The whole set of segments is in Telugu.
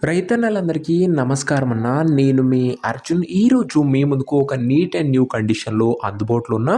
రైతన్నలందరికీ నమస్కారం అన్న. నేను మీ అర్జున్. ఈరోజు మీ ముందుకు ఒక నీట్ అండ్ న్యూ కండిషన్‌లో అందుబాటులో ఉన్న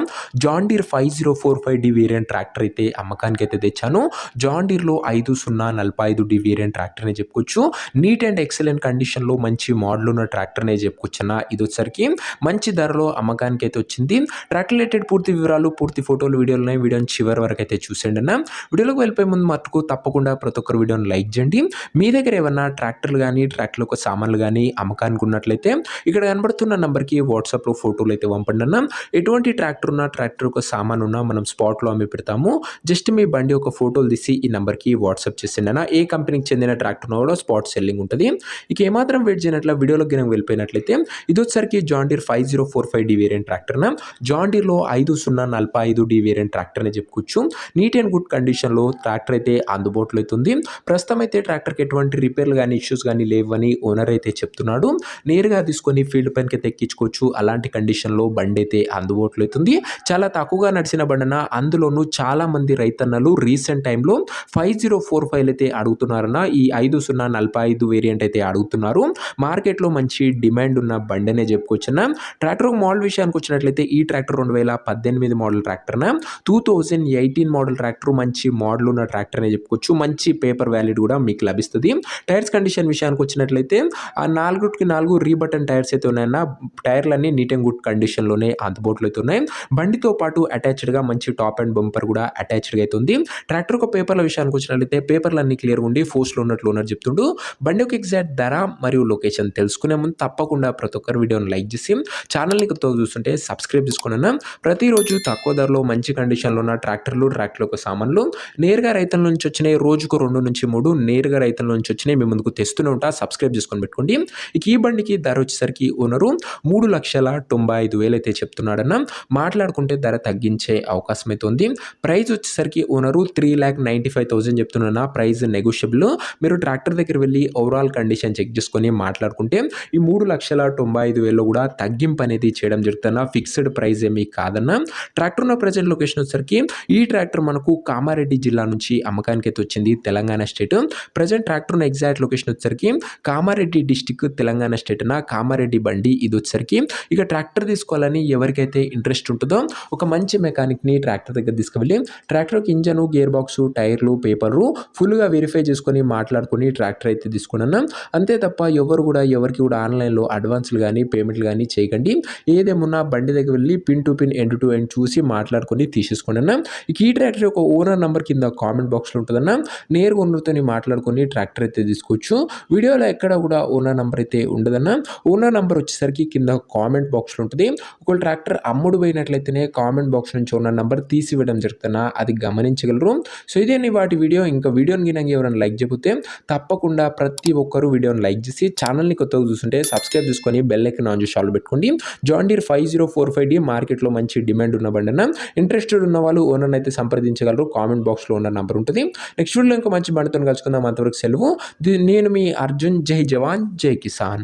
జాన్ డీర్ 5045డి వేరియంట్ ట్రాక్టర్ అయితే అమ్మకానికైతే తెచ్చాను. జాన్ డీర్‌లో 5045డి వేరియంట్ ట్రాక్టర్ అనే చెప్పుకోవచ్చు. నీట్ అండ్ ఎక్సలెంట్ కండిషన్‌లో మంచి మోడల్ ఉన్న ట్రాక్టర్ అనే చెప్పుకోవచ్చన్న. ఇదొచ్చేసరికి మంచి ధరలో అమ్మకానికైతే వచ్చింది. ట్రాక్టర్ రిలేటెడ్ పూర్తి వివరాలు, పూర్తి ఫోటోలు, వీడియోలు ఉన్నాయి. వీడియోని చివరి వరకు అయితే చూసేయండి అన్న. వీడియోలోకి వెళ్ళిపోయే ముందు మటుకు తప్పకుండా ప్రతి ఒక్కరు వీడియోని లైక్ చేయండి. మీ దగ్గర ఏమన్నా ట్రాక్టర్లు కానీ ట్రాక్టర్ యొక్క సామాన్లు కానీ అమ్మకానికి ఉన్నట్లయితే ఇక్కడ కనబడుతున్న నంబర్కి వాట్సాప్లో ఫోటోలు అయితే పంపండి అన్న. ఎటువంటి ట్రాక్టర్ ఉన్నా ట్రాక్టర్ యొక్క సామాన్ ఉన్నా మనం స్పాట్లో అమ్మి పెడతాము. జస్ట్ మీ బండి ఒక ఫోటోలు తీసి ఈ నంబర్కి వాట్సాప్ చేసిండి అన్న. ఏ కంపెనీకి చెందిన ట్రాక్టర్ ఉన్నా కూడా స్పాట్ సెల్లింగ్ ఉంటుంది. ఇక ఏమాత్రం వెయిట్ చేయనట్ల వీడియోలోకి గినం వెళ్ళిపోయినట్లయితే ఇది వచ్చేసరికి జాన్ డీర్ 5045డి వేరియంట్ ట్రాక్టర్ న. జాన్ డీర్లో 5045డి వేరియంట్ ట్రాక్టర్ అని చెప్పుకోవచ్చు. నీట్ అండ్ గుడ్ కండిషన్లో ట్రాక్టర్ అయితే అందుబాటులో అవుతుంది. ప్రస్తుతం అయితే ట్రాక్టర్కి ఎటువంటి రిపేర్లు కానీ ఇష్యూస్ కానీ లేవని ఓనర్ అయితే చెప్తున్నాడు. నేరుగా తీసుకొని ఫీల్డ్ పైనకి అయితే ఎక్కించుకోవచ్చు. అలాంటి కండిషన్లో బండి అయితే అందుబాటులో అవుతుంది. చాలా తక్కువగా నడిచిన బండన, అందులోనూ చాలా మంది రైతన్నలు రీసెంట్ టైంలో 5045 అయితే అడుగుతున్నారన్న. ఈ 5045 వేరియంట్ అయితే అడుగుతున్నారు. మార్కెట్లో మంచి డిమాండ్ ఉన్న బండి అనే చెప్పుకోవచ్చన్న. ట్రాక్టర్ మోడల్ విషయానికి వచ్చినట్లయితే ఈ ట్రాక్టర్ 2018 మోడల్ ట్రాక్టర్ న. 2018 మోడల్ ట్రాక్టర్ మంచి మోడల్ ఉన్న ట్రాక్టర్ అనే చెప్పుకోవచ్చు. మంచి పేపర్ వ్యాలిడ్ కూడా మీకు లభిస్తుంది. టైర్స్ కండిషన్ విషయానికి వచ్చినట్లయితే ఆ 4కి 4 రీబటన్ టైర్స్ అయితే ఉన్నాయన్న. టైర్లన్నీ నీట్ అండ్ గుడ్ కండిషన్లోనే అందుబాటులో అయితే ఉన్నాయి. బండితో పాటు అటాచ్డ్గా మంచి టాప్ అండ్ బంపర్ కూడా అటాచ్డ్గా అయితే ఉంది. ట్రాక్టర్ ఒక పేపర్ల విషయానికి వచ్చినట్లయితే పేపర్లన్నీ క్లియర్గా ఉండి ఫోర్స్లో ఉన్నట్లు ఓనర్ చెప్తుండు. బండి యొక్క ఎగ్జాక్ట్ ధర మరియు లొకేషన్ తెలుసుకునే ముందు తప్పకుండా ప్రతి ఒక్కరు వీడియోని లైక్ చేసి ఛానల్ని కొత్తగా చూస్తుంటే సబ్స్క్రైబ్ చేసుకున్నా. ప్రతిరోజు తక్కువ ధరలో మంచి కండిషన్లో ఉన్న ట్రాక్టర్లు, ట్రాక్టర్ యొక్క సామాన్లు నేరుగా రైతుల నుంచి వచ్చినాయి. రోజుకు 2 నుంచి 3 నేరుగా రైతుల నుంచి వచ్చినాయి మీ ముందుకు తెస్తూనే ఉంటా. సబ్స్క్రైబ్ చేసుకొని పెట్టుకోండి. ఇక ఈ బండికి ధర వచ్చేసరికి ఓనరు 3,95,000 అయితే చెప్తున్నాడన్న. మాట్లాడుకుంటే ధర తగ్గించే అవకాశం అయితే ఉంది. ప్రైస్ వచ్చేసరికి ఓనరు 3,95,000 చెప్తున్నా. Price negotiable. మీరు ట్రాక్టర్ దగ్గర వెళ్ళి ఓవరాల్ కండిషన్ చెక్ చేసుకొని మాట్లాడుకుంటే ఈ 3,95,000 కూడా తగ్గింపు అనేది చేయడం జరుగుతున్న. ఫిక్స్డ్ ప్రైస్ ఏమీ కాదన్న. ట్రాక్టర్ ఉన్న ప్రజెంట్ లొకేషన్ వచ్చేసరికి ఈ ట్రాక్టర్ మనకు కామారెడ్డి జిల్లా నుంచి అమ్మకానికి అయితే వచ్చింది, తెలంగాణ స్టేట్. ప్రజెంట్ ట్రాక్టర్ ఉన్న ఎగ్జాక్ట్ లొకేషన్ వచ్చేసరికి కామారెడ్డి డిస్టిక్, తెలంగాణ స్టేట్ నా. కామారెడ్డి బండి ఇది వచ్చేసరికి. ఇక ట్రాక్టర్ తీసుకోవాలని ఎవరికైతే ఇంట్రెస్ట్ ఉంటుందో ఒక మంచి మెకానిక్ని ట్రాక్టర్ దగ్గర తీసుకువెళ్ళి ట్రాక్టర్కి ఇంజను, గేర్ బాక్స్, టైర్లు, పేపర్లు ఫుల్గా వెరిఫై చేసుకొని మాట్లాడుకొని ట్రాక్టర్ అయితే తీసుకున్నాను. అంతే తప్ప ఎవరికి కూడా ఆన్లైన్లో అడ్వాన్స్లు కానీ పేమెంట్లు కానీ చేయకండి. ఏదేమున్నా బండి దగ్గర వెళ్ళి pin to pin, end to end చూసి మాట్లాడుకొని తీసేసుకున్నాను. ఇక ఈ ట్రాక్టర్ యొక్క ఓనర్ నెంబర్ కింద కామెంట్ బాక్స్లో ఉంటుందన్న. నేరుగా ఓనర్తో మాట్లాడుకొని ట్రాక్టర్ అయితే తీసుకోవచ్చు. వీడియోలో ఎక్కడ కూడా ఓనర్ నెంబర్ అయితే ఉండదన్న. ఓనర్ నెంబర్ వచ్చేసరికి కింద కామెంట్ బాక్స్లో ఉంటుంది. ఒకవేళ ట్రాక్టర్ అమ్ముడు పోయినట్లయితేనే కామెంట్ బాక్స్ నుంచి ఓనర్ నెంబర్ తీసివేయడం జరుగుతున్నా, అది గమనించగలరు. సో ఇదేంటి వాటి వీడియో. ఇంకా వీడియోని గినంగా ఎవరైనా లైక్ చెబితే తప్పకుండా ప్రతి ఒక్కరు వీడియోని లైక్ చేసి ఛానల్ని కొత్తగా చూస్తుంటే సబ్స్క్రైబ్ చేసుకొని బెల్ ఐకాన్ ఆన్ చేసి ఆల్ పెట్టుకోండి. జాన్ డీర్ 5045డి మార్కెట్లో మంచి డిమాండ్ ఉన్న బండి అన్న. ఇంట్రెస్టెడ్ ఉన్న వాళ్ళు ఓనర్ని అయితే సంప్రదించగలరు. కామెంట్ బాక్స్లో ఓనర్ నెంబర్ ఉంటుంది. నెక్స్ట్ వీడియోలో ఇంకా మంచి బండితో కలుసుకుందాం. అంతవరకు సెలవు. నేను మీ అర్జున్. జై జవాన్, జై కిసాన్.